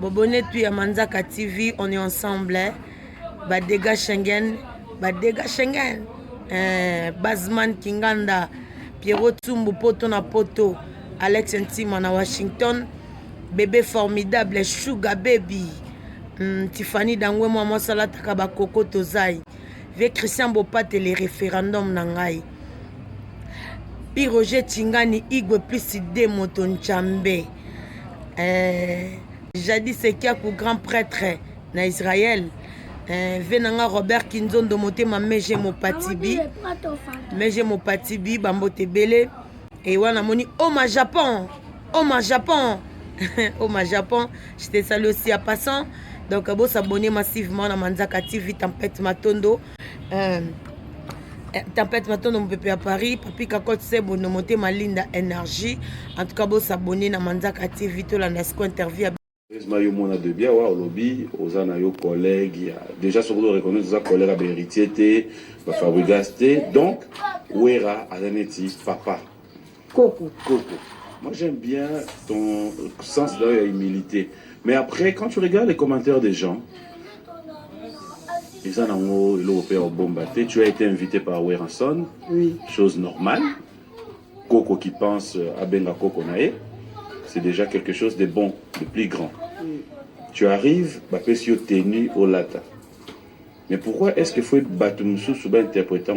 Bobonnet tu ya Manzaka TV, on est ensemble. Badega Schengen, Bazman Kinganda, Pierrot Tumbu Poto na Poto, Alex Ntima na Washington, bébé formidable, Sugar Baby, Tiffany Dangwe Mama Salata Kabakoko Tozai, Ve Christian Bopate les référendums Nangai, Pi Roger Tingani Igwe plus idée Moton Chambe, Jadis Sekiakou grand prêtre na Israël. Venanga Robert Kinzondo Motema Meje Mopatibi Meje Mopatibi Bambote Bele et wana moni Oma Japon Oma Japon Oma Japon. Je te salue aussi à passant. Donc à s'abonner massivement à Manzaka TV. Tempête Matondo Tempête Matondo mon pépé à Paris. Papi Kakot Sebo no Motema Linda Énergie. En tout cas s'abonner à Manzaka TV. Tout l'andesco interview Mayo mona de bien wa lobby ozana yo collègue déjà sur le reconnaître ça collègue à héritier té ba fabrigaste donc wera azaneti papa Coco. Moi j'aime bien ton sens de la humilité, mais après quand tu regardes les commentaires des gens ils en ont l'européen bombaté, tu as été invité par Weranson, oui, chose normale. Coco qui pense à Benga Coco nae, c'est déjà quelque chose de bon, de plus grand. Tu arrives, Bapesio tenu au lata. Mais pourquoi est-ce qu'il faut battre Moussou sous interprétant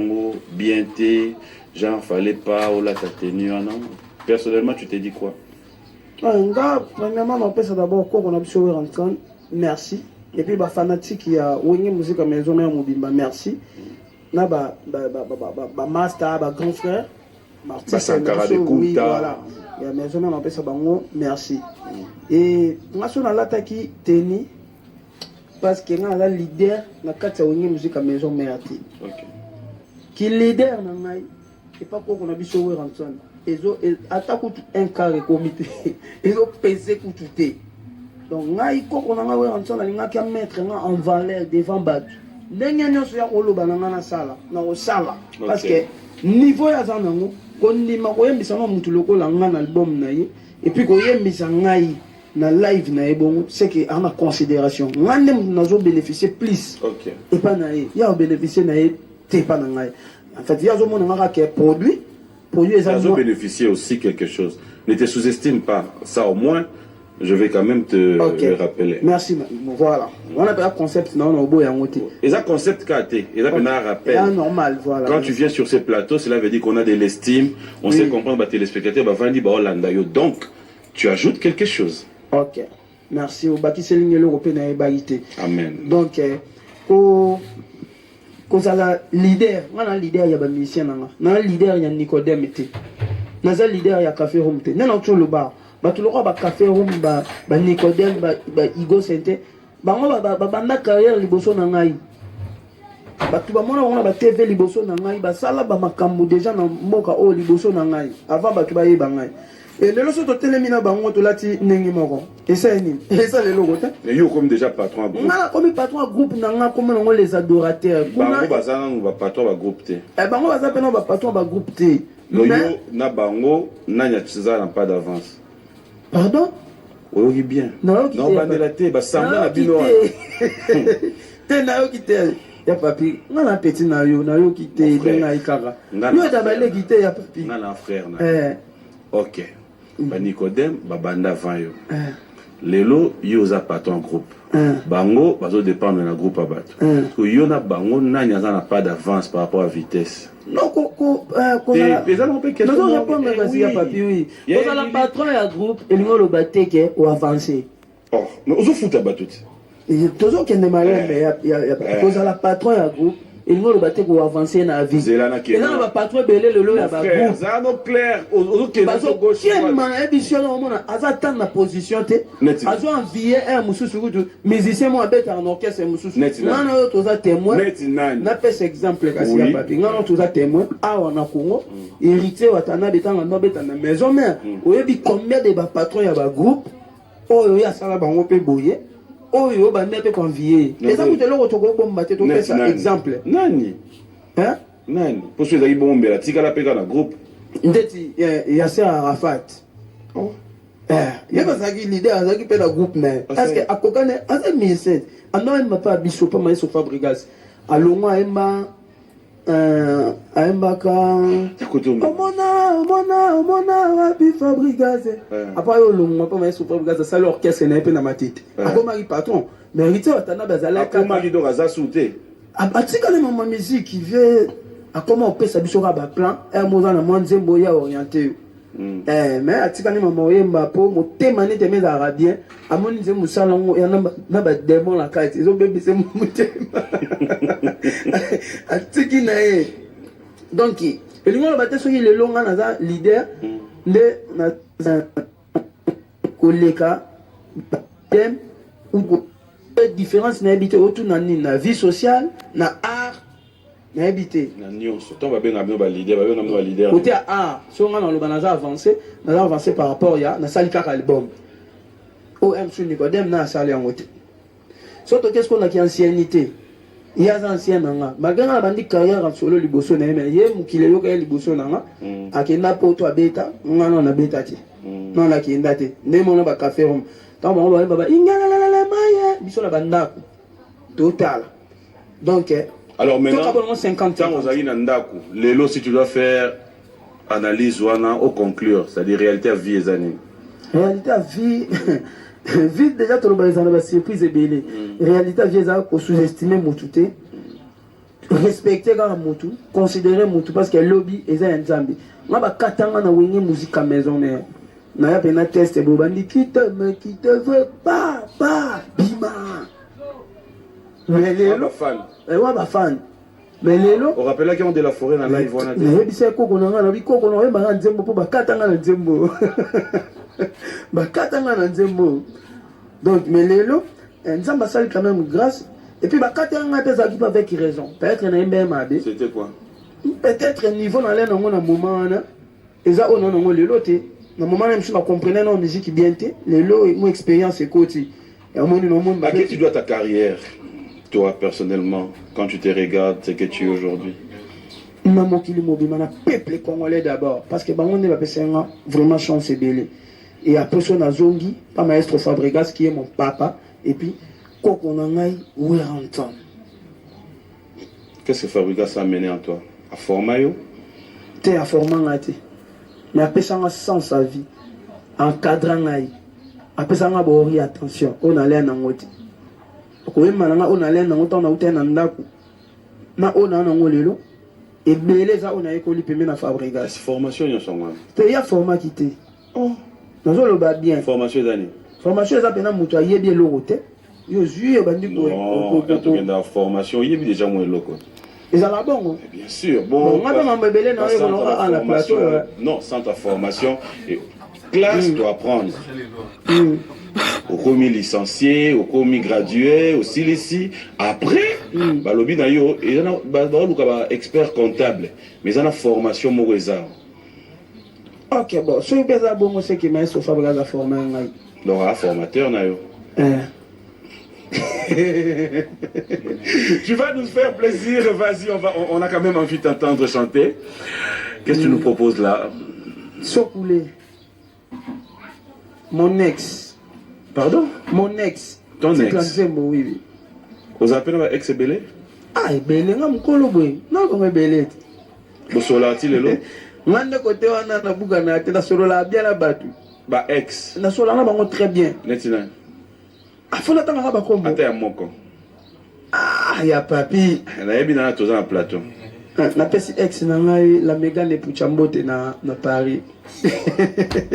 bien té, genre fallait pas au lata tenu, non? Personnellement, tu t'es dit quoi? Premièrement, on peut d'abord qu'on a besoin de rentrer. Merci. Et puis, les fanatiques qui a ouïe musique à maison, merci. Na ba master, ba grand frère. Sankara de Kouta. Voilà. Il y a maison on appelle ça bango merci. Et national attaque teni parce que on a leader na kati ya musique à maison merci. OK. Qui leader na ngai et pas quoi qu'on a biso we ranson. Ezo attaque un carré comité. Ezo peser ku tuté. Donc ngai ko qu'on a we ranson na linga ka mettre en valeur devant batu. Ndenge nyonso ya koloba na na sala na osala parce que niveau ya zanango kondima koyembisa na mutu lokola nga na album na ye et puis koyembisa ngai na live na ye bongo c'est que en considération ngande mutu nazo bénéficier plus. OK. Et pas na ye ya bénéficier na ye te pas na ngai en fait ya zo mona nga ka produit nazo bénéficier aussi quelque chose. Ne te sous-estime pas ça, au moins je vais quand même te le rappeler. Merci. Voilà. On a un concept non au bout et en haut. Et ça concept KT. Et là on a un rappel. Normal, voilà. Quand tu viens sur ces plateaux, cela veut dire qu'on a de l'estime. On sait comprendre les téléspectateurs. Donc tu ajoutes quelque chose. OK. Merci. Au bâti c'est ligne européenne et bagité. Amen. Donc quand ça la leader, on a leader il y a musicien na leader il y a Nicodème té. Na leader il y a Café Home té. Non tout le bar. Batuloko ba café room ba Nicodème ba Igo Sente bango ba banda carrière liboso na ngai batu ba mona on ba TV liboso na ngai ba sala ba makambo déjà na mboka o liboso na ngai avant batu ba yeba ngai et lelo so to telemina bango to lati nengi moko et ça ni et ça lelo gote et yo comme déjà patron à groupe na comme patron à groupe na nga comme ngo les adorateurs bango bazana ba patron ba groupe té bango baza pena ba patron ba groupe té yo na bango na nya tsa na pas d'avance. Pardon? Oui, bien. Non, pas de la thé, bah ça me bino. T'es nayo qui t'es. Ya papi, on a petit nayo qui t'es na ikara. Yo d'abord qui t'es ya papi. Na frère na. OK. Ba Nicodème, ba banda van yo. Lelo yo za patron groupe. Bango bazo dépendre na groupe à battre. Que yo na bango na nya na pas d'avance par rapport à vitesse. Non, les gens n'ont pas question. Non, répondre à ya papi oui. Vous avez la patron ya groupe et nous le bateke ou avancer. Oh, mais on se fout à battre. Et toujours qu'il ne m'a rien mais vous avez la patron ya groupe et nous le bateke ou avancer na vie. Et là le patron belé le lo ya ba groupe. Ça non clair. Aux qui est gauche. Qui est man émission on a azata na position te. Azo envier un mususu du musicien mo abeta en orchestre mususu. Non non toza témoin. Na pèse exemple kasi ya papi. Non toza témoin. Ah on a Congo. Héritier watana betanga no beta na maison mère. Oyebi combien de ba patron ya ba groupe. Oyo ya sala bango pe boye. Oyo ba nepe convier. Et ça vous te le retoko bomba te to pèse exemple. Nani? Hein? Nani? Pour ceux qui bombe la tika la peka na groupe. Ndeti Yasser Arafat. Oh. Il y a des leaders, il y a des groupes, mais est-ce que à Kokane, à ce ministère, à nous, il m'a pas bichot, pas mal sur Fabrigas. À l'Oma, il m'a Fabrigas. Après, il m'a pas mal sur Fabrigas, ça l'orchestre n'est pas dans ma tête. Après, il patron, mais il était à Bazala. Après, il doit sauter. Après, quand même, ma musique, il veut, à comment on peut s'habituer à plan, et moi, dans le monde, j'ai orienté. Mais atikani mama oyemba po motema nete mes arabiens amoni nze musala ngo ya na ba démon la kati zo bébé c'est motema atiki na ye donc elingo la bateso ki le longa na za leader nde na koleka thème ou différence na habité autour na ni na vie sociale na art na habité na nyonso to ba benga ba leader côté art si on a dans le banaza avancé par rapport ya na sali kaka album OM sur Nicodème na sali en côté surtout qu'est-ce qu'on a qui ancienneté il y a ancien nanga malgré la bandi carrière en solo liboso na mais yé mukile yo ka liboso nanga akenda poto abeta ngana na beta ti non la ki ndate ne mona ba café rom tant bon ba ingala la maya biso la banda total donc alors maintenant, 50 ans. Lélo, si tu dois faire analyse ou conclure, c'est-à-dire réalité à vie et années. Réalité à vie, vie déjà tout le monde a surprise et belle. Réalité à vie, il sous-estimer Moutouté, respecter Moutou, considérer Moutou parce que lobby est un zambi. Moi, je vais faire une musique à maison. Je vais faire un test et je vais dire qui te veut pas, bima. Mais Lélo, fan. Mais Lélo, on rappelle qu'ils ont de la forêt dans la live. Mais c'est quoi qu'on a dit qu'on a un zembo pour bakatanga na zembo. Bakatanga na zembo. Donc mais Lélo, nzamba sali quand même grâce et puis bakatanga peut ça qui pas avec raison. Peut-être na MBMAD. C'était quoi? Peut-être niveau dans l'air dans un moment là. Et ça on a Lélo té. Dans moment même si on comprenait la musique bien té, Lélo mon expérience est côté. Et au monde à qui tu dois ta carrière? Toi, personnellement, quand tu te regardes, c'est que tu es aujourd'hui? Maman qui le peuple congolais d'abord. Parce que on est vraiment chance et belé. Et après, on a Zongi, pas maestro Fabregas qui est mon papa. Et puis, Koko Nangai, Weranton. Qu'est-ce que Fabregas a amené en toi? À former? T'es à former, mais après, ça a sens sa vie. Encadrant, après, ça a beau attention. On a l'air dans l'autre. On a l'air dans l'autre, on a outé dans l'autre. On a l'autre. Et belé ça on a école pemé na Fabregas. Formation yo songa. Te ya format kité. Oh. Nazo lo ba bien. Formation d'année. Formation ça pena mutu ayebi lorote. Yo zuye bandi ko. Quand on a formation, il y a déjà moins loko. Et ça la bon. Bien sûr. Bon. On a pas belé na yo à la plateau. Non, sans ta formation classe doit apprendre. Au commis licencié, au commis gradué, au ici. Après, balobi na yo, et on a expert comptable, mais on a formation mauvaise. Ok, bon, ce qui est bon, c'est que maître Fabregas a formé un donc un formateur na yo. Tu vas nous faire plaisir, vas-y, on a quand même envie de t'entendre chanter. Qu'est-ce que tu nous proposes là? Sokoulé. Mon ex. Pardon? Mon ex. Ton ex? Oui. Vous appelez ma ex Belé? Ah, Belé, non, comme Belé. Vous solati le lot? Mande côté on a buga na te na solo la bien la batu. Ba ex. Na solo na bango très bien. Netina. Ah faut l'attendre na ba kombo. Ata ya moko. Ah ya papi. Na yebi na toza na plateau. Na pesi ex na ngai la Mégane Puchambote na Paris.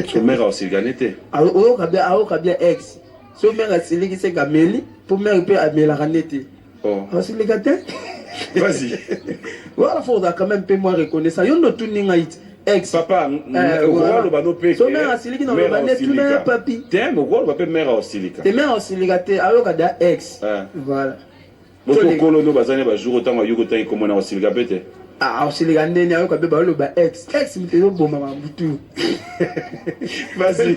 Son mère aussi ganete. Ah o kabia ex. So mère asiliki se kameli pour mère peut amela ranete. Oh. Asiliki gate. Vas-y. Voilà faut quand même peu moi reconnaître. Yo no tuning ngait ex. Papa, le bano pe. So mère asiliki na banete tu mère papi. T'aimes au ba pe mère osilika. Te mère osilika te ayo kada ex. Voilà. Votre colono bazane ba jour autant yo autant comme on a osilika pete. Ah, osilika ndeni ayo kabe ba lo ba ex. Ex mtezo boma mabutu. Vas-y.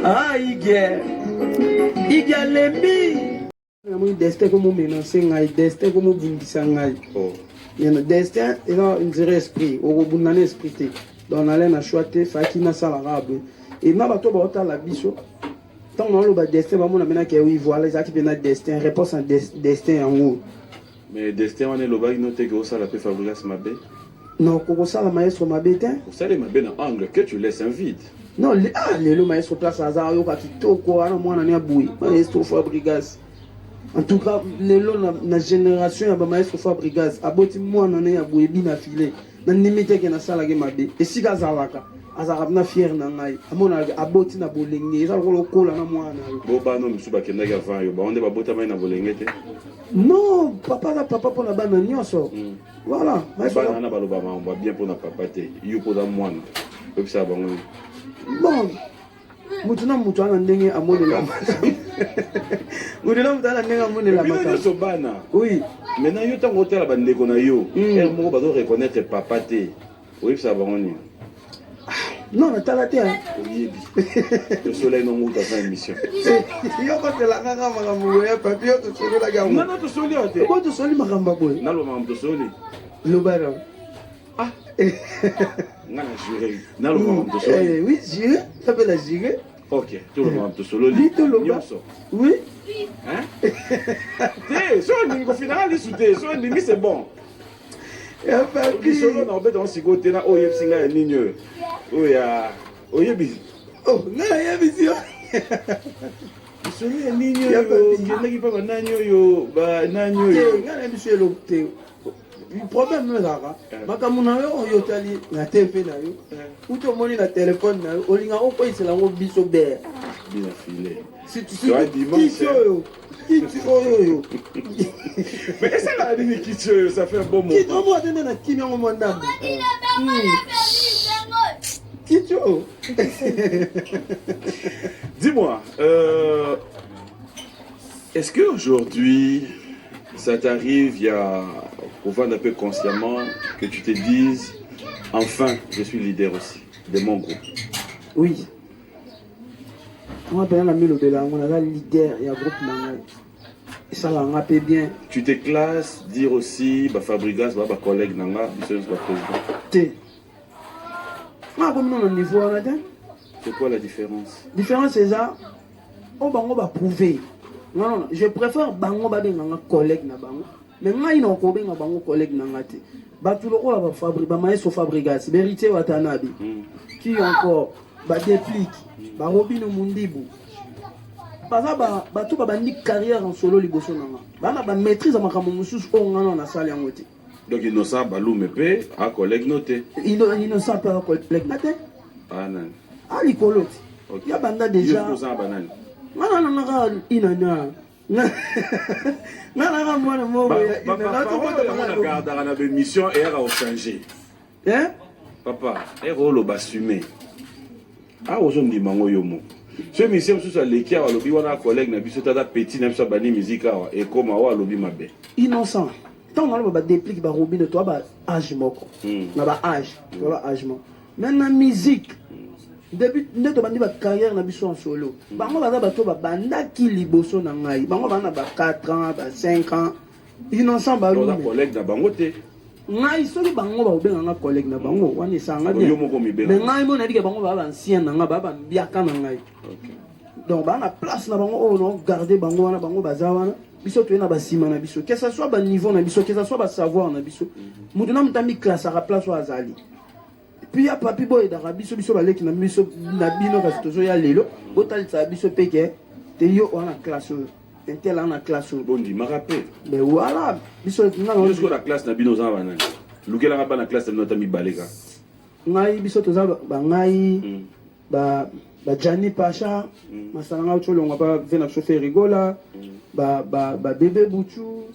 Ah, Ige lembi. Moi destin comme menacer ngai, destin comme bundisa ngai. Oh. Il y a destin et là une dirait esprit, au bunane esprit. donc nalai na choix te faki nasalaka boye et na bato baotala biso ntango naloba destin bamona menaki oui voilà ezalaki mpena destin réponse en destin yango mais destin wana elobaki no te ke osala mpe Fabregas mabe non kokosala maestro mabe te osali mabe na angle que tu laisses un vide non lelo maestro place aza ayoka kitoko wana mwana ni aboye maestro Fabregas en tout cas lelo na génération ya bamaestro Fabregas aboti mwana ne ya boye bina file na ndimi teke nasalaki mabe esika azalaka azalaka na fier na ngai amonaka aboti na bolenge eza lokola okola na mwana bo bano misu bakendaki avant yo bango nde babotamai na bolenge te non papa na papa mpo na bana nyonso voilà bana wana baloba mambo bien mpo na papa te yo mpo na mwana oyebisaka bango bon mutu na mutu ana ndenge amonela mutu na mutu ana ndenge amonela makambo nyonso bana oui maintenant yo ntango otala bandeko na yo ere moko bazo reconnaître papa te oyebisaka bango nini non natala te oyebi tosolai nongo utaza émission yo kotelanga kaka makambo ya papi yo tosololaki yango nana tosoli yo te po tosoli makambo boye naloba makambo tosoli lobara ah nga na juré naloba makambo tosoli oui juré tapela juré ok toloba makambo tosololi nyonso oui te so olingi kofinanga lisu te so ondimi c'est bon lisolo na obeta ngo sikoyo te na oyo oyebisi ngai ya nini oyo oyo ya oyebi ngai nayebisi yo lisolo ya nini oyo kendaki mpe banani oyo banani oyo ngai nayebiso eloko te problème ezaka makambo na yo oyo otali na tv na yo uti omoni na telefone na yo olinga okoyisela yango biso bere bina file kiti oyo kiti oyo mais esalaka nini kiti oyo ça fait un bon moment kiti omo atende na kimi yango mwa ndambo kiti oyo dis-moi est-ce que aujourd'hui ça t'arrive, il y a au fond un peu consciemment que tu te dises enfin je suis leader aussi de mon groupe? Oui. Moi ben la milobela on a leader et un groupe nangai. Et ça l'a rappelé bien. Tu te classes dire aussi ba Fabregas ba collègue nanga biso ba président. Té. Moi comme non niveau on a dit. C'est quoi la différence? Différence c'est ça. On va prouver. Non, je préfère bango ba benga collègue na bango. Mais moi il n'ont pas benga bango collègue na ngate. Ba tout le rôle ba Fabregas, ba maestro Fabregas, vérité watanabi. Qui encore ba déplique, ba Robino Mundibu. Baza ba tout ba bandi carrière en solo liboso nanga. Ba na ba maîtrise makambo mususu o ngana na salle yango te. Donc innocent balume pe a collègue noté. Innocent pe a collègue noté. Ah non. Ah likolo. Il y a banda déjà. Nana inana. Nana mwana mo garde na mission et a changé. Hein? Papa, et rôle basumé. Ah aujourd'hui mango yomo. Ce mission sous les qui a lobby wana collègue na biso tata petit na biso bani musique et comme a lobby mabe. Innocent. Tant on va dépliquer ba Robin toi ba âge moko. Na ba âge, toi ba âge moko. Maintenant musique. Depuis neto bandi ba carrière na biso en solo. Bango baza bato ba bandaki liboso na ngai. Bango bana ba 4 ans, ba 5 ans. Innocent ba lui. Collègue na bango te. Ngai soli bango ba obenga nga collègue na bango wani sanga bien. Yo moko mibela. Mais ngai mo na dike bango ba ancien na nga ba mbiaka na ngai. Donc ba na place na bango o no garder bango wana bango baza wana. Biso to na ba sima na biso. Que ça soit ba niveau na biso, que ça soit ba savoir na biso. Mutu na mtambi classe à place wa azali. Puis à papi boy d'Arabie biso baleki na biso na bino kasi tozo ya lelo botalisa biso peke te yo wana classe intel na classe bondi ma rappel mais voilà biso na jusqu'à la classe na bino za banani lukela ngaba na classe na tami baleka ngai biso toza ba ngai ba Jani Pacha masanga tolonga ba vena chauffeur rigola ba bébé Bouchou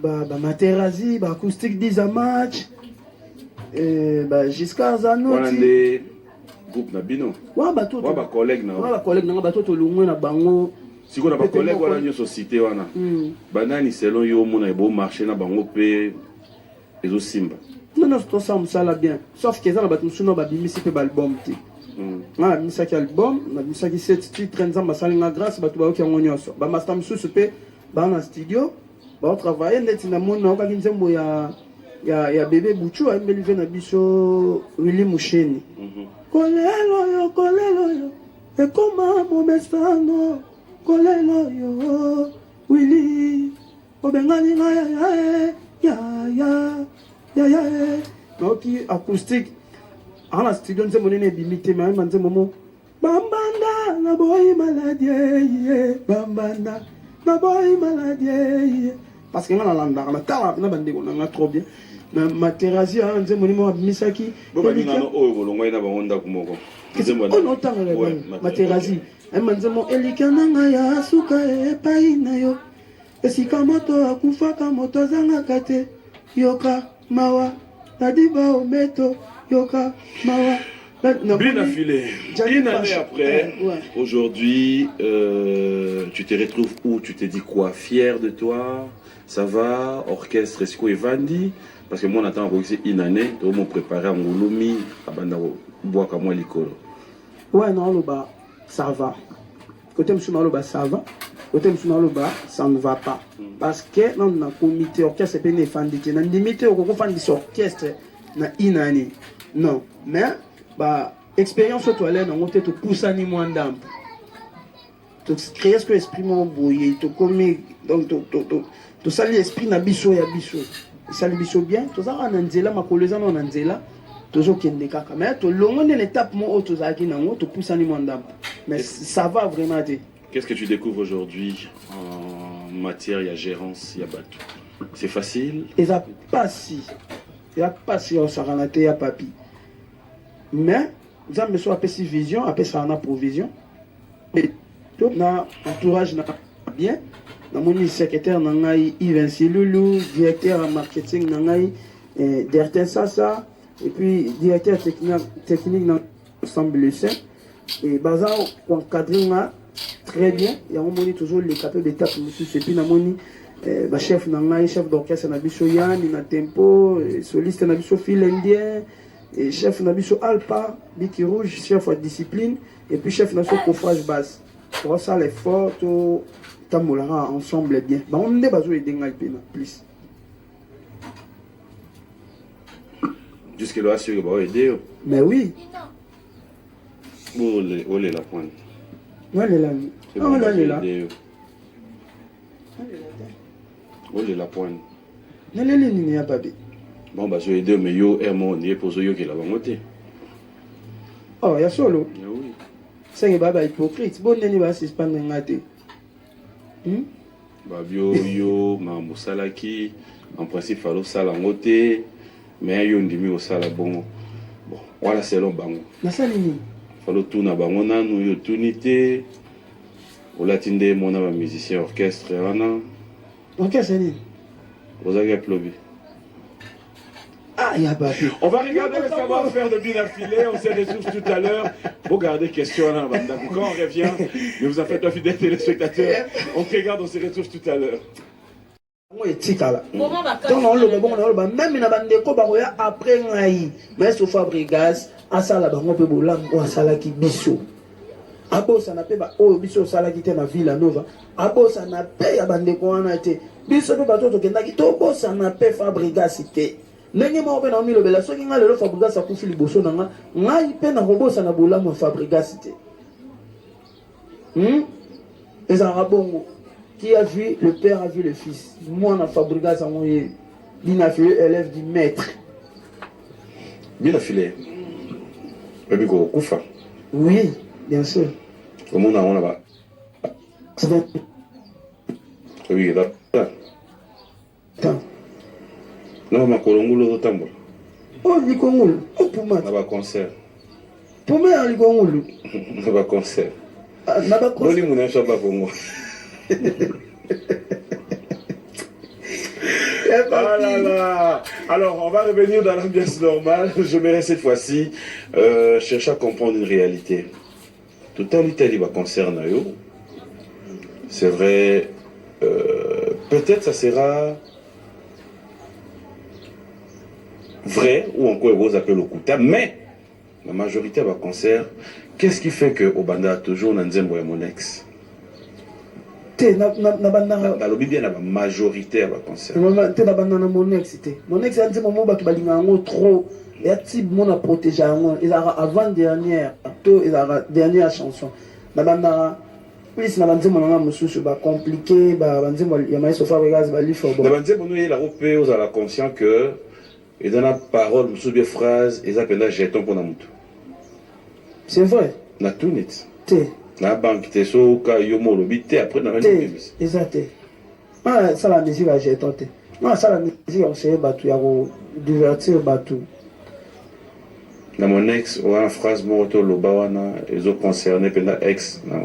ba Materazi ba acoustique 10 à match jusqu'à Zanoti groupe na bino wa bato wa ba collègue na bato to lungwe na bango siko na ba collègue wala nyo société wana banani selon yo mona ebo marché na bango pe ezo simba non to ça musala bien sauf que ça na bato musuno ba bimisi pe ba album ti na bimisa ki album na bimisa ki 7 titres nzamba salinga grâce bato ba oki ngonyoso ba master mususu pe ba na studio ba travailler ndeti na mona ka kinzembo ya Il y a bébé Bouchou, il y a biso Willy Moucheni. Kolelo yo, et comment mon mestano, kolelo yo, Willy, obengani ya. Donc acoustique, en la studio nous avons limité, mais on moment bambanda na boy maladie, bambanda na boy maladie. Parce que on a l'andar, on a bandé, on a trop bien. Materazzi a un monument Misaki. Materazzi. Un manzemo elikana ya suka e paina yo. Esika moto akufaka moto zanga kate. Yoka mawa. Tadiba ometo. Yoka mawa. Bien affilé. Une année après, aujourd'hui, tu te retrouves où? Tu te dis quoi? Fier de toi? Ça va? Orchestre Esco et Vandi? Parce que moi, on attend une année, on m'a préparé à Ngouloumi, à Bandaro, Boaka, moi, Likolo. Ouais, non, ça va. Côté M. ça va. Côté M. ça ne va pas. Parce que dans le comité orchestre, c'est pas une fan de limité au fan de orchestre, na une année. Non. Mais, bah, expérience au toilette, on te pousse à ni moins d'âme. Tu crées ce que l'esprit m'a embrouillé, tu commets, donc, tu sali l'esprit na biso ya biso. Ça le biso bien, tu as un anzela, ma collègue en anzela, tu as un kaka. Mais tu as une étape, moi, tu as tu pousses à l'imandam. Mais ça va vraiment. Qu'est-ce que tu découvres aujourd'hui en matière de gérance, il y a bateau? C'est facile? Il n'y a pas si. Il n'y a pas si on s'en a été à papi. Mais, nous avons besoin de vision, après ça, on a provision. Et tout notre entourage bien. Mon secrétaire Nangaï Yves Loulou, directeur marketing Nangaï Dertin Sassa, et puis directeur technique dans l'ensemble Lucin. Et Bazar, encadré très bien. Il y a un moment toujours les capables d'étape, et puis Namoni, chef Nangaï, chef d'orchestre Nabiso Yann, na tempo, soliste Nabiso Phil Indien, et chef Nabiso Alpa, Biki Rouge, chef de discipline, et puis chef Nabiso Coffrage basse. Pour ça, les photos. Ensemble bien. On ne pas jouer des plus. Jusque-là, sûr que va aider. Mais oui. Où est la pointe? Où est la pointe? Où est la pointe? Bon, bah, je vais aider, mais yo, on est pour ceux qui l'ont voté. Oh, il y a solo. Oui. C'est un hypocrite. Bon, n'est pas si pas n'engagé. Babio yo mambo salaki en principe falo sala ngote mais yo ndimi au sala bon voilà c'est long bango na salini falo tuna bango nanu yo tunité olatinde mona ba musicien orchestre wana orchestre ni ozaga plobi. Ah, y a pas. On va regarder le savoir-faire de Bien Affilé, on se retrouve tout à l'heure. Vous gardez question là, quand on revient, ne vous en faites pas fidèles téléspectateurs. On regarde, on se retrouve tout à l'heure. Même na bandeko baroya après ngai mais so Fabregas asala bango pe bolango asala ki biso abosa na pe ba o biso sala ki te na Villa Nova abosa na pe ya bandeko wana te biso pe bato to kendaki to bosa na pe Fabregas te ndenge mo pe na mi lobela soki nga lelo Fabregas akufi liboso na nga ngai pe na kobosa na bolango Fabregas te ezanga bongo. Qui a vu le père a vu le fils. Moi, on a Fabregas, on est élève du maître. Bien affilé. Mais go Koufa. Oui, bien sûr. Comment on a là-bas? Oui, là. Attends. Non, ma colongulo tambo. Oh, Likongolo. Oh, pour moi. Là-bas concert. Pour moi, Likongolo. Là-bas concert. Là-bas concert. Oli mon chaba pour moi. Ah là là. Alors, on va revenir dans l'ambiance normale. Je vais cette fois-ci chercher à comprendre une réalité. Tout en Italie va concerner eux. C'est vrai, peut-être ça sera vrai ou encore vous appelez le Kouta, mais la majorité va concert. Qu'est-ce qui fait que Obanda a toujours Nanzembo et mon ex? te na banda balobi bien la majorité va concert te na banda na mon ex te mon ex anti momo ba to balinga ngo trop ya type mon a protéger ngo ils a avant dernière to ils a dernière chanson na banda plus na banzemo na mususu ba compliqué ba banzemo ya maïso Fabregas ba li fort bon na banzemo nous la repé aux à la conscient que et dans la parole mususu bien phrase ils appellent jeton pour na mutu c'est vrai na tout net te na banque te so ka yo molobi te après na te exact ah ça la musique a jeton te non ça la musique on sait batu ya ko divertir batu na mon ex ou en phrase moto lobawana ils ont concerné pendant ex na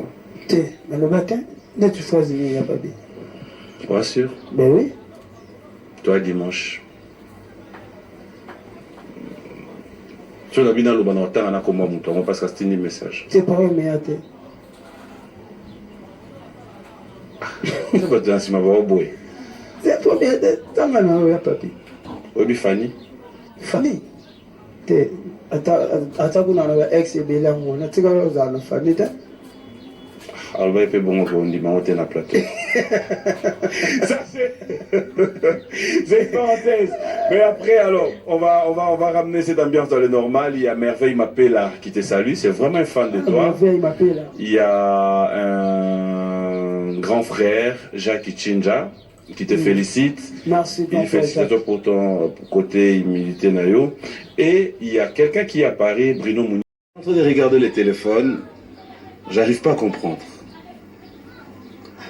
mais le matin, là tu choisis, il n'y a pas bien. Bien sûr. Ben oui. Toi, dimanche. Tu as bien le bon temps, on a comme moi, on passe à ce message. C'est pas vrai, mais attends. C'est pas de si ma voix au bout. C'est toi, mais attends, il y a papi. Oui, Fanny. Fanny. Attends, on a ex et Bélan, on a tiré aux Fanny. Alors, il fait bon, on dit, mais on est dans le plateau. Ça, c'est une parenthèse. Mais après, alors, on va ramener cette ambiance dans le normal. Il y a Merveille Mapela qui te salue. C'est vraiment un fan de toi. Merveille Mapela. Il y a un grand frère, Jacques Ichinja, qui te félicite. Merci. Il félicite pour ton côté militaire Nayo. Et il y a quelqu'un qui apparaît, Bruno Mounier. En train de regarder les téléphones, j'arrive pas à comprendre.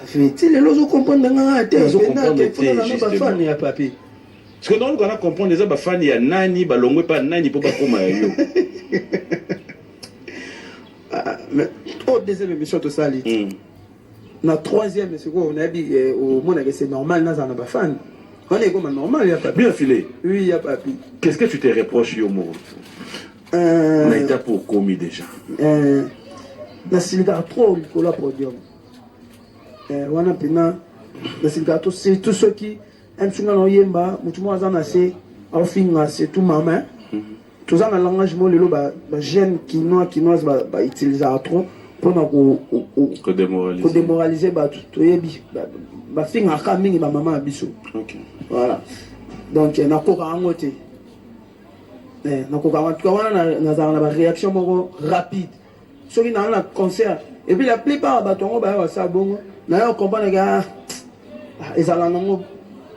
Tu les lots comprendre dans parce que nous on comprendre les fans ya nani balongwe pas nani pour pas koma yo mais au deuxième émission de ça na troisième c'est quoi on a dit au monde que c'est normal na zana ba fan on est comme normal ya papi bien filé oui ya papi qu'est-ce que tu te reproches yo mo on a été pour commis déjà na silga trop le podium wana pena na silgato c'est tous ceux qui aiment sur na yemba mutu mo azana c'est au finga c'est tout maman tous en langage mo lelo ba jeune kinoise ba utiliser trop pour na ko démoraliser ba to yebi ba finga ka mingi ba maman biso OK voilà donc na ko ka ngote na ko ka wana na za na ba réaction moko rapide ceux qui dans la concert et puis la plupart ba tongo ba sa bongo na comprendre que ezala nango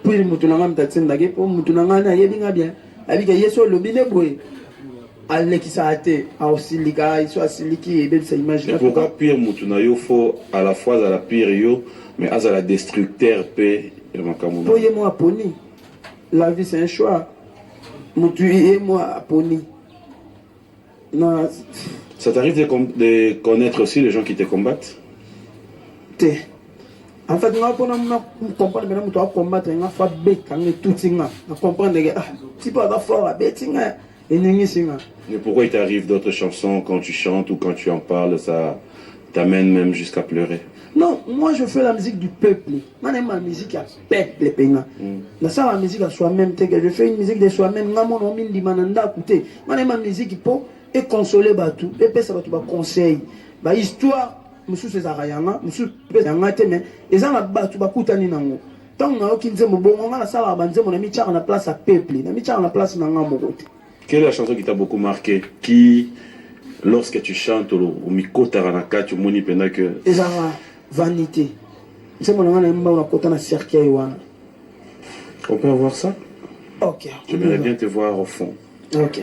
puis mutu nanga mtatsinda ke po mutu nanga na yebinga bien abika yeso lobine boy alekisa ate ausilika iso asiliki ebe sa imagine pourquoi pire mutu na yo faut à la fois à la pire yo mais à la destructeur pe et makamu po ye moi poni la vie c'est un choix mutu et moi poni non ça t'arrive de connaître aussi les gens qui te combattent en fait, on comprendre que nous combattre, on fa bête, on est tout singa. On comprendre que tu peux avoir fort à bête et n'engi singa. Mais pourquoi il t'arrive d'autres chansons quand tu chantes ou quand tu en parles, ça t'amène même jusqu'à pleurer? Non, moi je fais la musique du peuple. Moi j'aime la musique à peuple péna. Dans ça la musique à soi-même, je fais une musique de soi-même. Moi mon nom dit mananda écoutez. Moi j'aime la musique pour et consoler batou, et puis ça va tout ba conseil, ba histoire. Monsieur César Yanga, monsieur Yanga mais ils ont la batu bakutani nango. Tant na okinze mbongo ngala sala banze mon ami tchara na place à peuple, na mi tchara na place na ngambo kote. Quelle est la chanson qui t'a beaucoup marqué qui lorsque tu chantes au micro taranaka tu moni pendant que ezara vanité. C'est mon ngana mba na kota na cercueil wana. On peut avoir ça? OK. J'aimerais bien te voir au fond. OK.